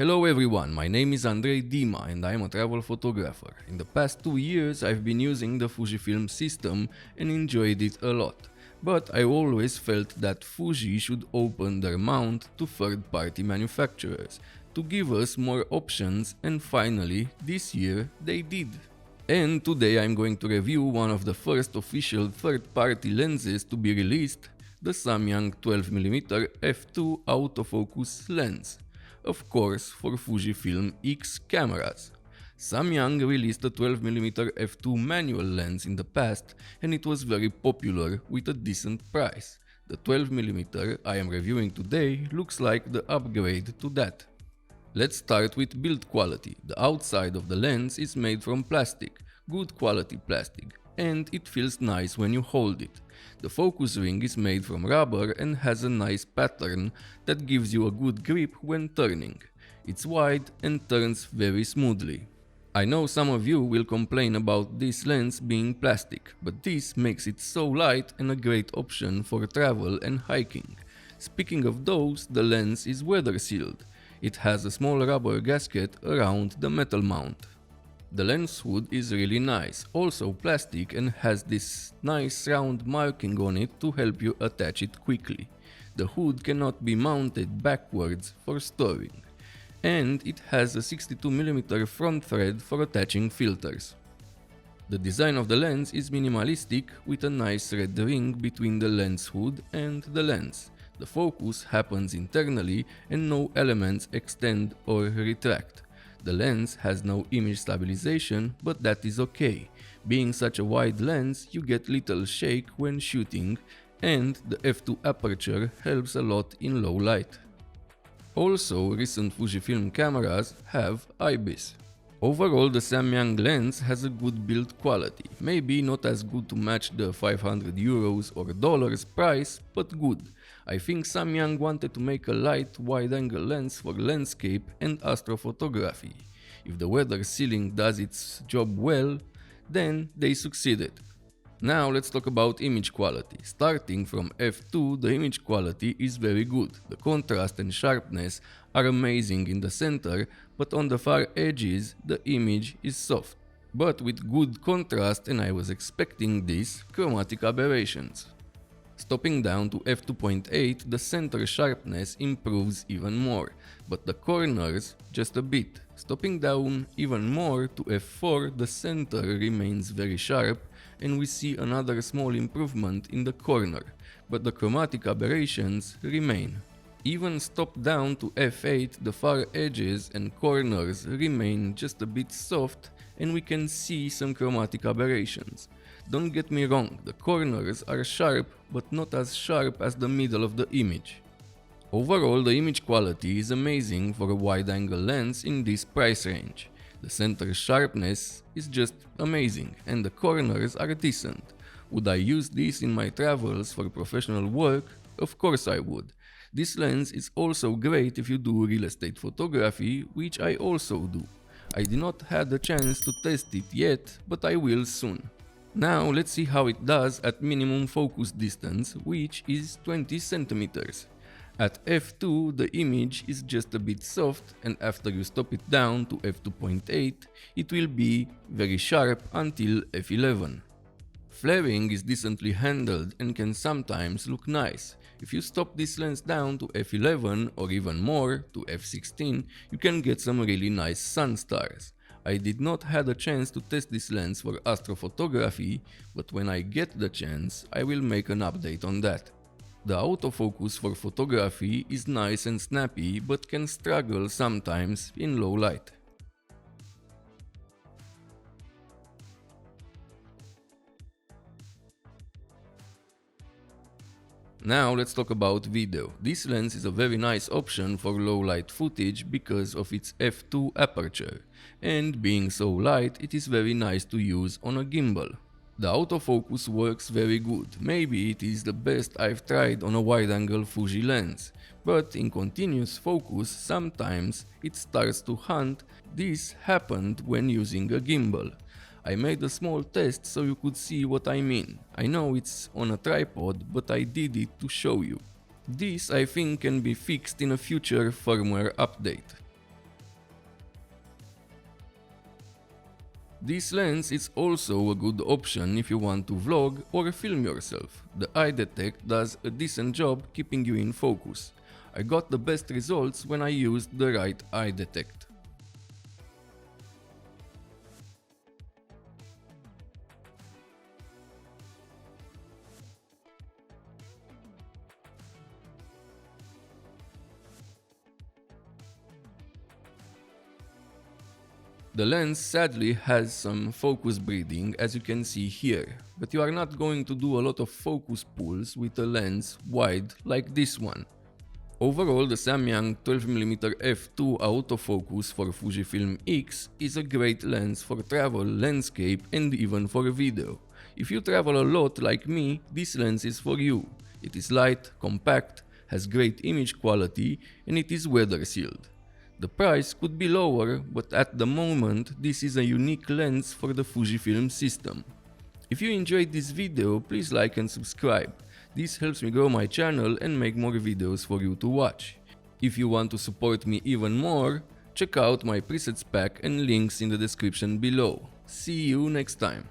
Hello everyone, my name is Andrei Dima and I am a travel photographer. In the past 2 years I've been using the Fujifilm system and enjoyed it a lot. But I always felt that Fuji should open their mount to third-party manufacturers to give us more options, and finally, this year they did. And today I'm going to review one of the first official third-party lenses to be released, the Samyang 12mm f2 autofocus lens. Of course, for Fujifilm X cameras. Samyang released a 12mm f2 manual lens in the past and it was very popular with a decent price. The 12mm I am reviewing today looks like the upgrade to that. Let's start with build quality. The outside of the lens is made from plastic, good quality plastic, and it feels nice when you hold it. The focus ring is made from rubber and has a nice pattern that gives you a good grip when turning. It's wide and turns very smoothly. I know some of you will complain about this lens being plastic, but this makes it so light and a great option for travel and hiking. Speaking of those, the lens is weather sealed. It has a small rubber gasket around the metal mount. The lens hood is really nice, also plastic, and has this nice round marking on it to help you attach it quickly. The hood cannot be mounted backwards for storing. And it has a 62mm front thread for attaching filters. The design of the lens is minimalistic with a nice red ring between the lens hood and the lens. The focus happens internally and no elements extend or retract. The lens has no image stabilization, but that is okay. Being such a wide lens, you get little shake when shooting, and the f2 aperture helps a lot in low light. Also, recent Fujifilm cameras have IBIS. Overall, the Samyang lens has a good build quality, maybe not as good to match the 500 euros or dollars price, but good. I think Samyang wanted to make a light wide-angle lens for landscape and astrophotography. If the weather sealing does its job well, then they succeeded. Now let's talk about image quality. Starting from f2, the image quality is very good. The contrast and sharpness are amazing in the center, but on the far edges the image is soft. But with good contrast, and I was expecting this, chromatic aberrations. Stopping down to f2.8, the center sharpness improves even more, but the corners just a bit. Stopping down even more to f4, the center remains very sharp and we see another small improvement in the corner, but the chromatic aberrations remain. Even stopped down to f8, the far edges and corners remain just a bit soft and we can see some chromatic aberrations. Don't get me wrong, the corners are sharp, but not as sharp as the middle of the image. Overall, the image quality is amazing for a wide-angle lens in this price range. The center sharpness is just amazing, and the corners are decent. Would I use this in my travels for professional work? Of course I would. This lens is also great if you do real estate photography, which I also do. I did not have the chance to test it yet, but I will soon. Now let's see how it does at minimum focus distance, which is 20 centimeters. At f2 the image is just a bit soft, and after you stop it down to f2.8 it will be very sharp until f11. Flaring is decently handled and can sometimes look nice. If you stop this lens down to f11 or even more to f16, you can get some really nice sun stars. I did not have a chance to test this lens for astrophotography, but when I get the chance, I will make an update on that. The autofocus for photography is nice and snappy, but can struggle sometimes in low light. Now let's talk about video. This lens is a very nice option for low light footage because of its f2 aperture, and being so light it is very nice to use on a gimbal. The autofocus works very good, maybe it is the best I've tried on a wide-angle Fuji lens, but in continuous focus sometimes it starts to hunt. This happened when using a gimbal. I made a small test so you could see what I mean. I know it's on a tripod, but I did it to show you. This I think can be fixed in a future firmware update. This lens is also a good option if you want to vlog or film yourself. The eye detect does a decent job keeping you in focus. I got the best results when I used the right eye detect. The lens sadly has some focus breathing, as you can see here, but you are not going to do a lot of focus pulls with a lens wide like this one. Overall, the Samyang 12mm f2 autofocus for Fujifilm X is a great lens for travel, landscape and even for video. If you travel a lot like me, this lens is for you. It is light, compact, has great image quality and it is weather sealed. The price could be lower, but at the moment this is a unique lens for the Fujifilm system. If you enjoyed this video, please like and subscribe. This helps me grow my channel and make more videos for you to watch. If you want to support me even more, check out my presets pack and links in the description below. See you next time.